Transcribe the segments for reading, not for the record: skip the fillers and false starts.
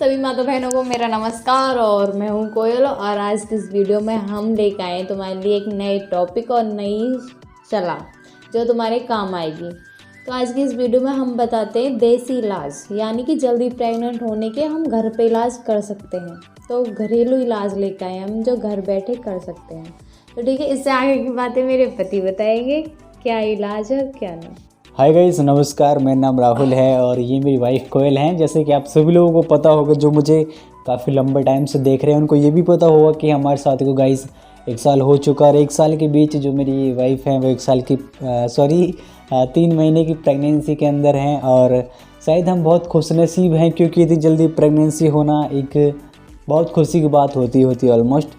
सभी माता बहनों को मेरा नमस्कार और मैं हूँ कोयल। और आज की इस वीडियो में हम लेकर आए तुम्हारे लिए एक नए टॉपिक और नई सलाह जो तुम्हारे काम आएगी। तो आज की इस वीडियो में हम बताते हैं देसी इलाज, यानी कि जल्दी प्रेग्नेंट होने के हम घर पे इलाज कर सकते हैं। तो घरेलू इलाज लेकर आए हम जो घर बैठे कर सकते हैं। तो ठीक है, इससे आगे की बातें मेरे पति बताएंगे क्या इलाज है क्या नहीं। हाय गाइस, नमस्कार। मेरा नाम राहुल है और ये मेरी वाइफ कोयल हैं। जैसे कि आप सभी लोगों को पता होगा, जो मुझे काफ़ी लंबे टाइम से देख रहे हैं उनको ये भी पता होगा कि हमारे साथ को गाइस 1 साल हो चुका। और 1 साल के बीच जो मेरी वाइफ है वो 1 साल की 3 महीने की प्रेगनेंसी के अंदर हैं। और शायद हम बहुत खुशनसीब हैं क्योंकि इतनी जल्दी प्रेगनेंसी होना एक बहुत खुशी की बात होती है ऑलमोस्ट।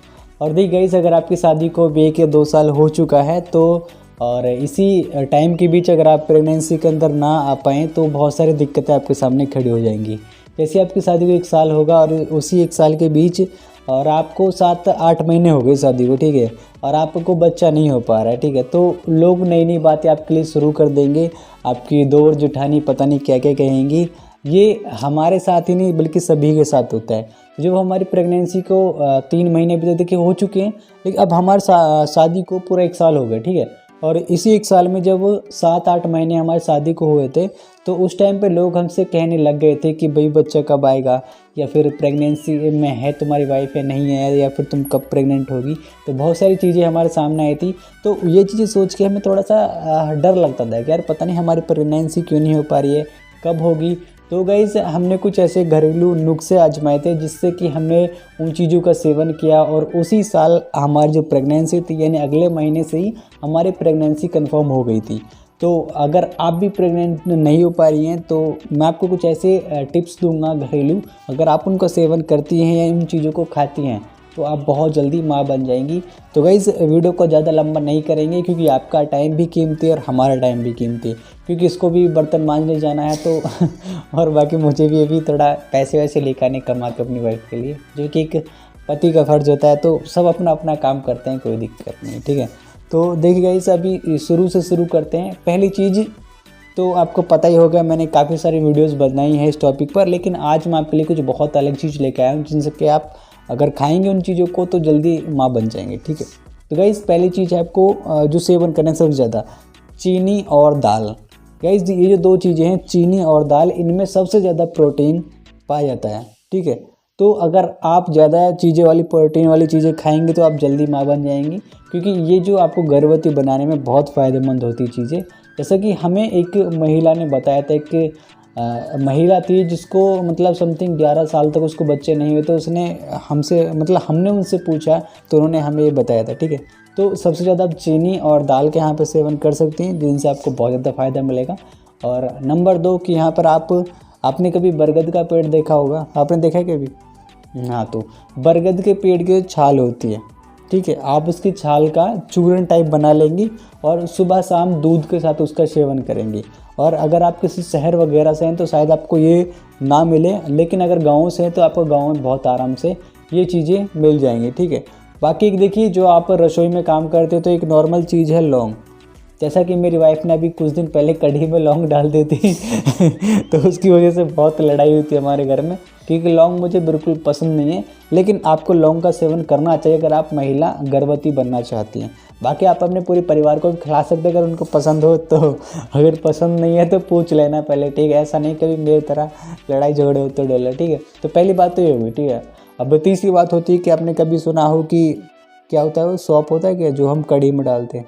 और देखिए गाइस, अगर आपकी शादी को भी 1 या 2 साल हो चुका है तो और इसी टाइम के बीच अगर आप प्रेगनेंसी के अंदर ना आ पाएँ तो बहुत सारी दिक्कतें आपके सामने खड़ी हो जाएंगी। जैसे आपकी शादी को 1 साल होगा और उसी 1 साल के बीच और आपको 7-8 महीने हो गए शादी को, ठीक है, और आपको बच्चा नहीं हो पा रहा है, ठीक है, तो लोग नई नई बातें आपके लिए शुरू कर देंगे। आपकी दौर जेठानी पता नहीं क्या क्या कहेंगी। ये हमारे साथ ही नहीं बल्कि सभी के साथ होता है। जब हमारी प्रेगनेंसी को 3 महीने भी देखिए हो चुके हैं, लेकिन अब हमारे शादी को पूरा 1 साल हो गया, ठीक है। और इसी 1 साल में जब 7-8 महीने हमारी शादी को हुए थे तो उस टाइम पे लोग हमसे कहने लग गए थे कि भाई बच्चा कब आएगा, या फिर प्रेगनेंसी में है तुम्हारी वाइफ या नहीं है, या फिर तुम कब प्रेग्नेंट होगी। तो बहुत सारी चीज़ें हमारे सामने आई थी। तो ये चीज़ें सोच के हमें थोड़ा सा डर लगता था कि यार पता नहीं हमारी प्रेगनेंसी क्यों नहीं हो पा रही है, कब होगी। तो गाइस, हमने कुछ ऐसे घरेलू नुस्खे आजमाए थे जिससे कि हमने उन चीज़ों का सेवन किया और उसी साल हमारी जो प्रेगनेंसी थी, यानी अगले महीने से ही हमारी प्रेगनेंसी कंफर्म हो गई थी। तो अगर आप भी प्रेग्नेंट नहीं हो पा रही हैं तो मैं आपको कुछ ऐसे टिप्स दूंगा घरेलू, अगर आप उनका सेवन करती हैं या इन चीज़ों को खाती हैं तो आप बहुत जल्दी माँ बन जाएंगी। तो गाइस, वीडियो को ज़्यादा लंबा नहीं करेंगे क्योंकि आपका टाइम भी कीमती है और हमारा टाइम भी कीमती है, क्योंकि इसको भी बर्तन मांजने जाना है तो और बाकी मुझे भी अभी थोड़ा पैसे वैसे लेकर आने कमा के अपनी वाइफ के लिए, जो कि एक पति का फ़र्ज़ होता है। तो सब अपना अपना काम करते हैं, कोई दिक्कत नहीं, ठीक है। तो देखिए गाइस, अभी शुरू से शुरू करते हैं। पहली चीज़ तो आपको पता ही होगा, मैंने काफ़ी सारी वीडियोस बनाई हैं इस टॉपिक पर, लेकिन आज मैं आपके लिए कुछ बहुत अलग चीज़ लेकर आया हूँ जिनसे कि आप अगर खाएंगे उन चीज़ों को तो जल्दी माँ बन जाएंगे, ठीक है। तो गाइस, पहली चीज़ है आपको जो सेवन करना है सबसे ज़्यादा, चीनी और दाल। गाइस, ये जो 2 चीज़ें हैं, चीनी और दाल, इनमें सबसे ज़्यादा प्रोटीन पाया जाता है, ठीक है। तो अगर आप ज़्यादा चीज़ें वाली प्रोटीन वाली चीज़ें खाएंगे तो आप जल्दी माँ बन जाएंगी, क्योंकि ये जो आपको गर्भवती बनाने में बहुत फ़ायदेमंद होती चीज़ें। जैसा कि हमें एक महिला ने बताया था कि महिला थी जिसको मतलब समथिंग 11 साल तक उसको बच्चे नहीं हुए, तो उसने हमसे मतलब हमने उनसे पूछा तो उन्होंने हमें ये बताया था, ठीक है। तो सबसे ज़्यादा आप चीनी और दाल के यहाँ पे सेवन कर सकती हैं जिनसे आपको बहुत ज़्यादा फ़ायदा मिलेगा। और नंबर 2 कि यहाँ पर आपने कभी बरगद का पेड़ देखा होगा, आपने देखा है कभी? हाँ, तो बरगद के पेड़ की जो छाल होती है, ठीक है, आप उसकी छाल का चूरन टाइप बना लेंगी और सुबह शाम दूध के साथ उसका सेवन करेंगी। और अगर आप किसी शहर वगैरह से हैं तो शायद आपको ये ना मिले, लेकिन अगर गाँव से हैं तो आपको गाँव में बहुत आराम से ये चीज़ें मिल जाएंगी, ठीक है। बाकी देखिए, जो आप रसोई में काम करते हो तो एक नॉर्मल चीज़ है लौंग। जैसा कि मेरी वाइफ ने अभी कुछ दिन पहले कढ़ी में लौंग डाल दी थी तो उसकी वजह से बहुत लड़ाई हुई थी हमारे घर में, क्योंकि लौंग मुझे बिल्कुल पसंद नहीं है। लेकिन आपको लौंग का सेवन करना चाहिए अगर आप महिला गर्भवती बनना चाहती हैं। बाकी आप अपने पूरे परिवार को भी खिला सकते हैं अगर उनको पसंद हो तो। अगर पसंद नहीं है तो पूछ लेना पहले, ठीक है। ऐसा नहीं कभी मेरी तरह लड़ाई झगड़े होते डोले, ठीक है। तो पहली बात तो ये होगी, ठीक है। अब तीसरी बात होती है कि आपने कभी सुना हो कि क्या होता है, वो सौंफ होता है क्या जो हम कढ़ी में डालते हैं,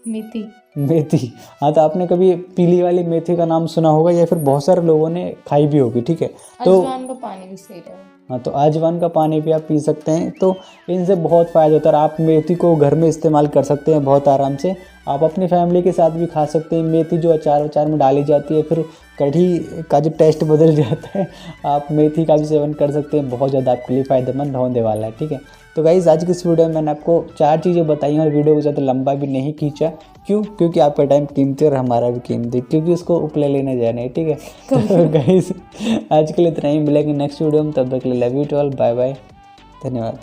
मेथी। हाँ, तो आपने कभी पीली वाली मेथी का नाम सुना होगा या फिर बहुत सारे लोगों ने खाई भी होगी, ठीक है। तो अजवाइन का पानी भी सही रहेगा। हाँ, तो अजवाइन का पानी भी आप पी सकते हैं। तो इनसे बहुत फ़ायदा होता है। आप मेथी को घर में इस्तेमाल कर सकते हैं बहुत आराम से। आप अपनी फैमिली के साथ भी खा सकते हैं। मेथी जो अचार में डाली जाती है, फिर कढ़ी का जो टेस्ट बदल जाता है, आप मेथी का भी सेवन कर सकते हैं। बहुत ज़्यादा आपके लिए फ़ायदेमंद होने वाला है, ठीक है। तो गाइस, आज की इस वीडियो में मैंने आपको 4 चीज़ें बताई हैं और वीडियो को ज़्यादा लंबा भी नहीं खींचा। क्यों? क्योंकि आपका टाइम कीमती और हमारा भी कीमती, क्योंकि उसको उपले लेने जाने हैं, ठीक है। तो गाइस, आज के लिए इतना ही, मिलेंगे नेक्स्ट वीडियो में। तब तक के लिए love you to all, bye bye, धन्यवाद।